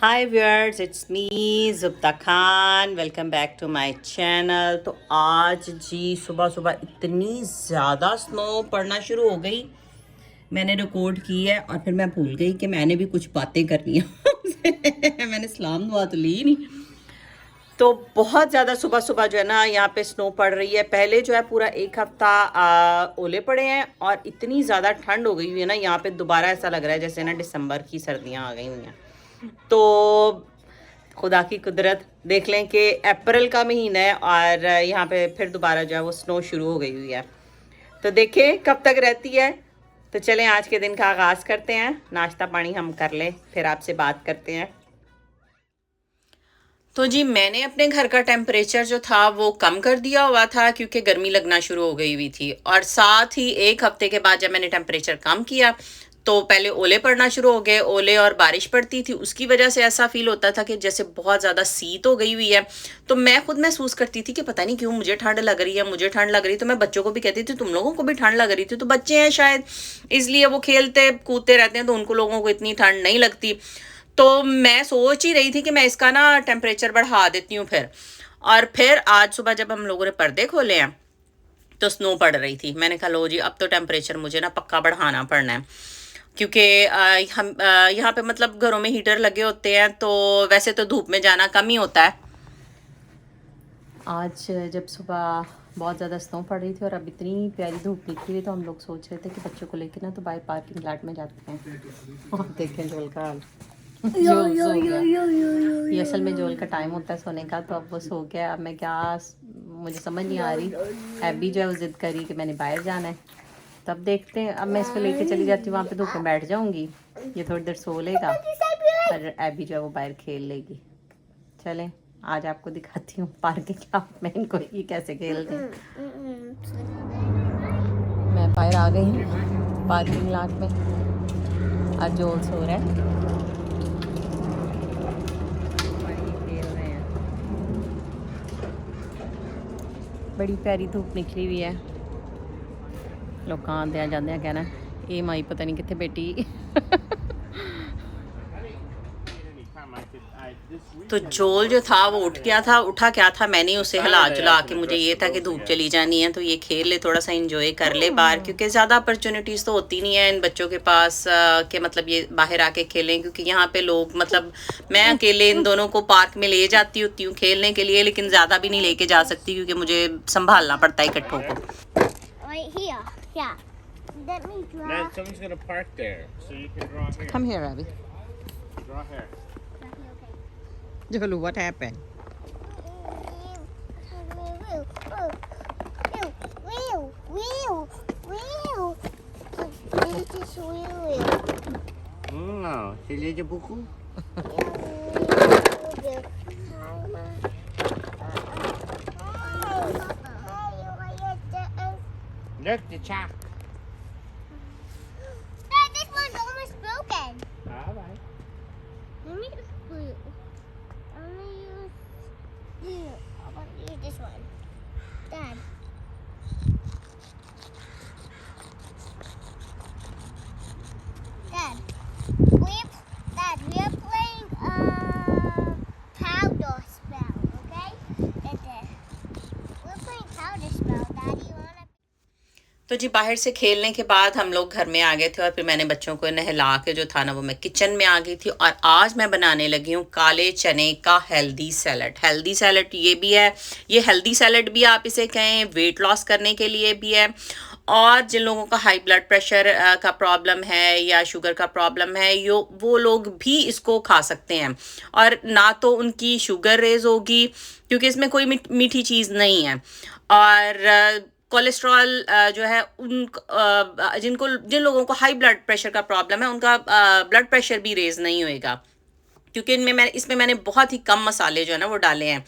Hi viewers, it's me Zubta Khan. Welcome back to my channel. तो आज जी सुबह सुबह इतनी ज़्यादा स्नो पड़ना शुरू हो गई। मैंने रिकॉर्ड की है और फिर मैं भूल गई कि मैंने भी कुछ बातें करनी है। मैंने सलाम दुआ तो ली नहीं। तो बहुत ज़्यादा सुबह सुबह जो है ना यहाँ पे स्नो पड़ रही है। पहले जो है पूरा एक हफ्ता ओले पड़े हैं और इतनी ज़्यादा ठंड हो गई हुई है ना यहाँ पे। दोबारा ऐसा लग रहा है जैसे ना दिसंबर की सर्दियाँ आ गई हुई हैं। तो खुदा की कुदरत देख लें कि अप्रैल का महीना है और यहाँ पे फिर दोबारा जो है वो स्नो शुरू हो गई हुई है। तो देखें कब तक रहती है। तो चलें आज के दिन का आगाज़ करते हैं। नाश्ता पानी हम कर लें, फिर आपसे बात करते हैं। तो जी मैंने अपने घर का टेम्परेचर जो था वो कम कर दिया हुआ था क्योंकि गर्मी लगना शुरू हो गई हुई थी। और साथ ही एक हफ्ते के बाद जब मैंने टेम्परेचर कम किया तो पहले ओले पड़ना शुरू हो गए। ओले और बारिश पड़ती थी, उसकी वजह से ऐसा फील होता था कि जैसे बहुत ज़्यादा शीत हो गई हुई है। तो मैं खुद महसूस करती थी कि पता नहीं क्यों मुझे ठंड लग रही है, मुझे ठंड लग रही। तो मैं बच्चों को भी कहती थी तुम लोगों को भी ठंड लग रही थी। तो बच्चे हैं शायद, इसलिए वो खेलते कूदते रहते हैं, तो उनको लोगों को इतनी ठंड नहीं लगती। तो मैं सोच ही रही थी कि मैं इसका ना टेम्परेचर बढ़ा देती हूँ फिर। और फिर आज सुबह जब हम लोगों ने पर्दे खोले हैं तो स्नो पड़ रही थी। मैंने कहा लो जी अब तो टेम्परेचर मुझे ना पक्का बढ़ाना पड़ना है क्योंकि हम यहाँ पे मतलब घरों में हीटर लगे होते हैं तो वैसे तो धूप में जाना कम ही होता है। आज जब सुबह बहुत ज़्यादा स्नो पड़ रही थी और अब इतनी प्यारी धूप निकली हुई तो हम लोग सोच रहे थे कि बच्चों को लेकर ना तो बाहर पार्किंग लॉट में जाते हैं। और देखें जोल का हाल। जोल सो गया। ये असल में जोल का टाइम होता है सोने का, तो अब वो सो गया। अब मैं क्या, मुझे समझ नहीं आ रही। एबी जो है वो जिद करी कि मैंने बाहर जाना है। तब देखते हैं। अब मैं इसको लेके चली जाती हूँ वहाँ पे, धूप में बैठ जाऊँगी, ये थोड़ी देर सो लेगा और एबी जो है वो बाहर खेल लेगी। चलें आज आपको दिखाती हूँ पार्किंग लॉट में इनको ये कैसे खेलते हैं। मैं बाहर आ गई हूँ पार्किंग लॉट में और जोल सो रहा है। बड़ी प्यारी धूप निकली हुई है। लोग आंदे जाते हैं कहना ये माई पता नहीं कितने बेटी। तो जोल जो था वो उठ गया था। उठा क्या था, मैंने उसे हिला जुला के, मुझे ये था कि धूप चली जानी है तो ये खेल ले, थोड़ा सा एंजॉय कर ले बाहर, क्योंकि ज़्यादा अपॉर्चुनिटीज़ तो होती नहीं है इन बच्चों के पास कि मतलब ये बाहर आके खेलें। क्योंकि यहाँ पे लोग मतलब मैं अकेले इन दोनों को पार्क में ले जाती होती हूँ खेलने के लिए, लेकिन ज़्यादा भी नहीं लेके जा सकती क्योंकि मुझे संभालना पड़ता है इकट्ठों को। Right here. Yeah. Let me draw. Now someone's gonna park there, so you can draw here. Come here, Abby. Draw here. Okay. Jolu, what happened? Sila je buku. Look, the chalk. Dad, this one's almost broken. Alright. Let me use glue. I'm gonna use glue. I'm gonna use this one. Dad. Dad, we're playing powder spell, okay? We're playing powder spell. Daddy, you wanna? तो जी बाहर से खेलने के बाद हम लोग घर में आ गए थे और फिर मैंने बच्चों को नहला के जो था ना वो मैं किचन में आ गई थी। और आज मैं बनाने लगी हूँ काले चने का हेल्दी सैलड। हेल्दी सैलड ये भी है, ये हेल्दी सैलड भी आप इसे कहें, वेट लॉस करने के लिए भी है। और जिन लोगों का हाई ब्लड प्रेशर का प्रॉब्लम है या शुगर का प्रॉब्लम है, वो लोग भी इसको खा सकते हैं। और ना तो उनकी शुगर रेज होगी क्योंकि इसमें कोई मीठी चीज़ नहीं है। और कोलेस्ट्रॉल जो है जिन लोगों को हाई ब्लड प्रेशर का प्रॉब्लम है उनका ब्लड प्रेशर भी रेज नहीं होएगा, क्योंकि इसमें मैंने बहुत ही कम मसाले जो है ना वो डाले हैं।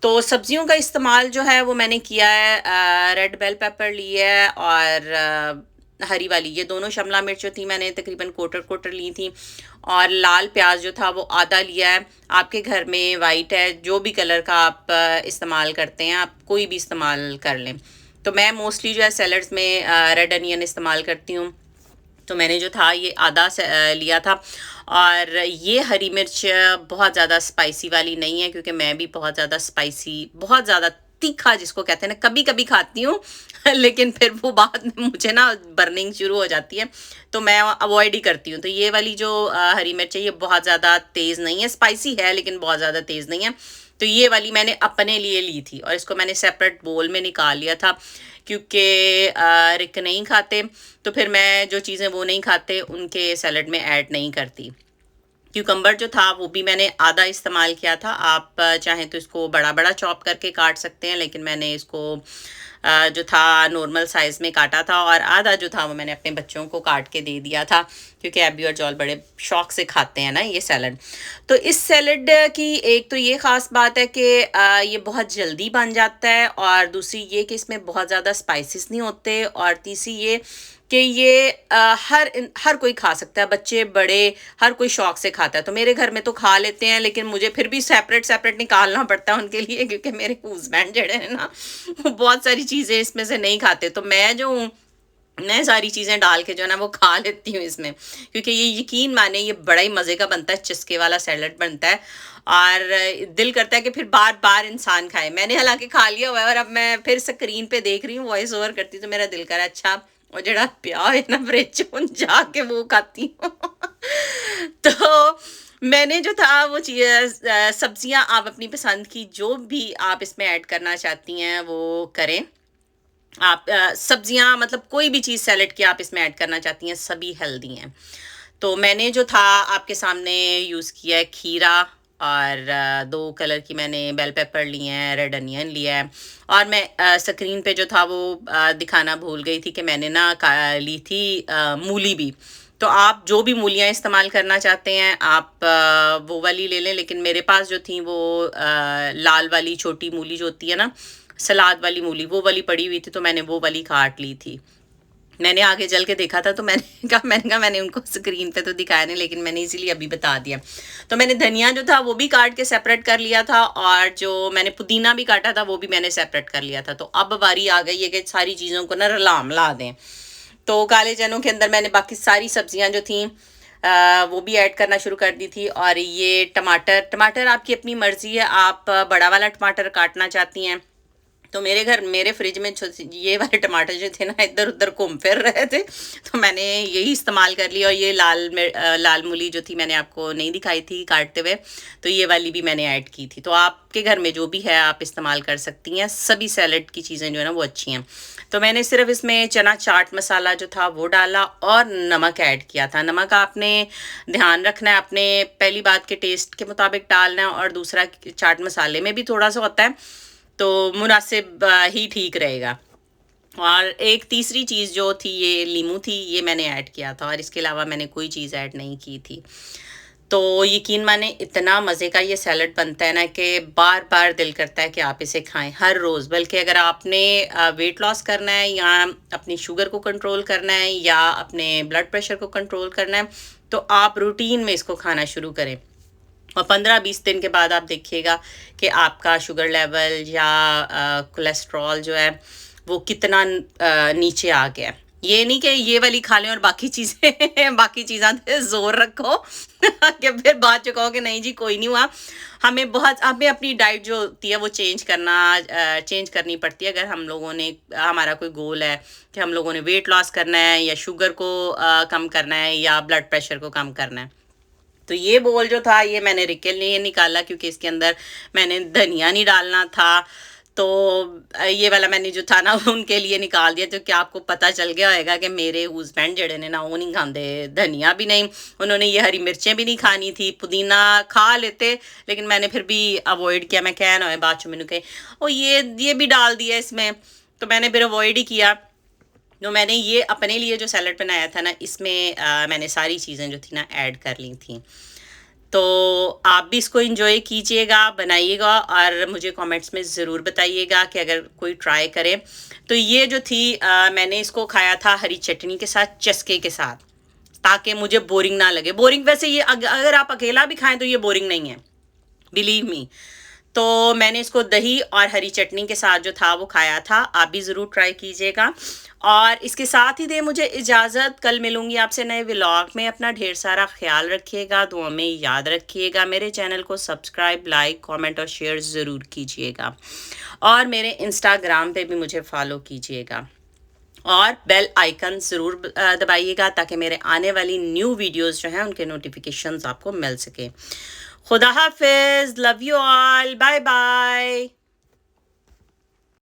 तो सब्जियों का इस्तेमाल जो है वो मैंने किया है, रेड बेल पेपर ली है और हरी वाली, ये दोनों शिमला मिर्च जो थी मैंने तकरीबन क्वार्टर ली थी। और लाल प्याज जो था वो आधा लिया है। आपके घर में वाइट है, जो भी कलर का आप इस्तेमाल करते हैं आप कोई भी इस्तेमाल कर लें। तो मैं मोस्टली जो है सैलड्स में रेड अनियन इस्तेमाल करती हूँ। तो मैंने जो था ये आधा लिया था। और ये हरी मिर्च बहुत ज़्यादा स्पाइसी वाली नहीं है, क्योंकि मैं भी बहुत ज़्यादा स्पाइसी, बहुत ज़्यादा तीखा जिसको कहते हैं ना, कभी कभी खाती हूँ लेकिन फिर वो बाद में मुझे ना बर्निंग शुरू हो जाती है, तो मैं अवॉइड ही करती हूँ। तो ये वाली जो हरी मिर्च है ये बहुत ज़्यादा तेज़ नहीं है, स्पाइसी है लेकिन बहुत ज़्यादा तेज़ नहीं है। तो ये वाली मैंने अपने लिए ली थी और इसको मैंने सेपरेट बोल में निकाल लिया था, क्योंकि रिक नहीं खाते, तो फिर मैं जो चीज़ें वो नहीं खाते उनके सैलड में ऐड नहीं करती। क्यूकम्बर जो था वो भी मैंने आधा इस्तेमाल किया था। आप चाहें तो इसको बड़ा बड़ा चॉप करके काट सकते हैं, लेकिन मैंने इसको जो था नॉर्मल साइज़ में काटा था, और आधा जो था वो मैंने अपने बच्चों को काट के दे दिया था, क्योंकि एबी और जॉल बड़े शौक से खाते हैं ना ये सैलड। तो इस सैलड की एक तो ये ख़ास बात है कि ये बहुत जल्दी बन जाता है, और दूसरी ये कि इसमें बहुत ज़्यादा स्पाइसेस नहीं होते, और तीसरी ये कि ये हर कोई खा सकता है, बच्चे बड़े हर कोई शौक से खाता है। तो मेरे घर में तो खा लेते हैं, लेकिन मुझे फिर भी सेपरेट निकालना पड़ता है उनके लिए, क्योंकि मेरे हस्बैंड जड़े हैं ना वो बहुत सारी चीज़ें इसमें से नहीं खाते। तो मैं जो हूँ, मैं सारी चीज़ें डाल के जो है ना वो खा लेती हूँ इसमें, क्योंकि ये यकीन माने ये बड़ा ही मज़े का बनता है, चस्के वाला सैलड बनता है, और दिल करता है कि फिर बार बार इंसान खाए। मैंने हालांकि खा लिया हुआ है, और अब मैं फिर स्क्रीन पे देख रही हूँ, वॉइस ओवर करती, तो मेरा दिल कर रहा है अच्छा और जड़ा प्या है ना फ्रिज जाके वो खाती हूँ तो मैंने जो था वो सब्जियां आप अपनी पसंद की जो भी आप इसमें ऐड करना चाहती हैं वो करें। आप सब्जियां मतलब कोई भी चीज़ सैलेड की आप इसमें ऐड करना चाहती हैं, सभी हेल्दी हैं। तो मैंने जो था आपके सामने यूज़ किया है खीरा, और 2 कलर की मैंने बेल पेपर लिए हैं, रेड अनियन लिया है, और मैं स्क्रीन पे जो था वो दिखाना भूल गई थी कि मैंने ना ली थी मूली भी। तो आप जो भी मूलियाँ इस्तेमाल करना चाहते हैं आप वो वाली ले लें, लेकिन मेरे पास जो थी वो लाल वाली छोटी मूली जो होती है ना, सलाद वाली मूली, वो वाली पड़ी हुई थी, तो मैंने वो वाली काट ली थी। मैंने आगे चल के देखा था, तो मैंने उनको स्क्रीन पे तो दिखाया नहीं, लेकिन मैंने इसीलिए अभी बता दिया। तो मैंने धनिया जो था वो भी काट के सेपरेट कर लिया था, और जो मैंने पुदीना भी काटा था वो भी मैंने सेपरेट कर लिया था। तो अब बारी आ गई है कि सारी चीज़ों को ना रला मिला दें। तो काले चनों के अंदर मैंने बाकी सारी सब्जियां जो थी वो भी ऐड करना शुरू कर दी थी। और ये टमाटर आपकी अपनी मर्ज़ी है, आप बड़ा वाला टमाटर काटना चाहती हैं, तो मेरे फ्रिज में ये वाले टमाटर जो थे ना इधर उधर घूम फिर रहे थे, तो मैंने यही इस्तेमाल कर लिया। और ये लाल मूली जो थी मैंने आपको नहीं दिखाई थी काटते हुए, तो ये वाली भी मैंने ऐड की थी। तो आपके घर में जो भी है आप इस्तेमाल कर सकती हैं, सभी सैलेड की चीज़ें जो है ना वो अच्छी हैं। तो मैंने सिर्फ इसमें चना चाट मसाला जो था वो डाला, और नमक ऐड किया था। नमक आपने ध्यान रखना है, आपने पहली बात के टेस्ट के मुताबिक डालना है, और दूसरा चाट मसाले में भी थोड़ा सा होता है, तो मुनासिब ही ठीक रहेगा। और एक तीसरी चीज़ जो थी ये लीमू थी, ये मैंने ऐड किया था, और इसके अलावा मैंने कोई चीज़ ऐड नहीं की थी। तो यकीन माने इतना मज़े का ये सैलड बनता है ना कि बार बार दिल करता है कि आप इसे खाएं हर रोज़। बल्कि अगर आपने वेट लॉस करना है, या अपनी शुगर को कंट्रोल करना है, या अपने ब्लड प्रेशर को कंट्रोल करना है, तो आप रूटीन में इसको खाना शुरू करें, और 15-20 दिन के बाद आप देखिएगा कि आपका शुगर लेवल या कोलेस्ट्रॉल जो है वो कितना नीचे आ गया। ये नहीं कि ये वाली खा लें और बाकी चीज़ें जोर रखो कि फिर बाद जो कहो कि नहीं जी कोई नहीं हुआ। हमें अपनी डाइट जो होती है वो चेंज करनी पड़ती है। अगर हम लोगों ने हमारा कोई गोल है कि हम लोगों ने वेट लॉस करना है, या शुगर को कम करना है, या ब्लड प्रेशर को कम करना है। तो ये बोल जो था ये मैंने रिकेल नहीं निकाला, क्योंकि इसके अंदर मैंने धनिया नहीं डालना था। तो ये वाला मैंने जो था ना उनके लिए निकाल दिया, तो क्या आपको पता चल गया होगा कि मेरे हस्बैंड जड़े ने ना वो नहीं खाते, धनिया भी नहीं, उन्होंने ये हरी मिर्चें भी नहीं खानी थी, पुदीना खा लेते, लेकिन मैंने फिर भी अवॉइड किया। मैं कह ना है बाद मैंने कहे ओ ये भी डाल दिया इसमें, तो मैंने फिर अवॉइड ही किया। तो मैंने ये अपने लिए जो सैलड बनाया था ना, इसमें मैंने सारी चीज़ें जो थी ना ऐड कर ली थी। तो आप भी इसको एंजॉय कीजिएगा, बनाइएगा, और मुझे कमेंट्स में ज़रूर बताइएगा कि अगर कोई ट्राई करे। तो ये जो थी मैंने इसको खाया था हरी चटनी के साथ, चस्के के साथ, ताकि मुझे बोरिंग ना लगे। बोरिंग वैसे ये अगर आप अकेला भी खाएं तो ये बोरिंग नहीं है, बिलीव मी। तो मैंने इसको दही और हरी चटनी के साथ जो था वो खाया था। आप भी ज़रूर ट्राई कीजिएगा। और इसके साथ ही दे मुझे इजाज़त। कल मिलूंगी आपसे नए व्लॉग में। अपना ढेर सारा ख्याल रखिएगा, दुआ में याद रखिएगा। मेरे चैनल को सब्सक्राइब, लाइक, कमेंट और शेयर ज़रूर कीजिएगा। और मेरे इंस्टाग्राम पे भी मुझे फॉलो कीजिएगा और बेल आइकन ज़रूर दबाइएगा ताकि मेरे आने वाली न्यू वीडियोस जो हैं उनके नोटिफिकेशंस आपको मिल सके। खुदा हाफिज़, love you all, bye bye.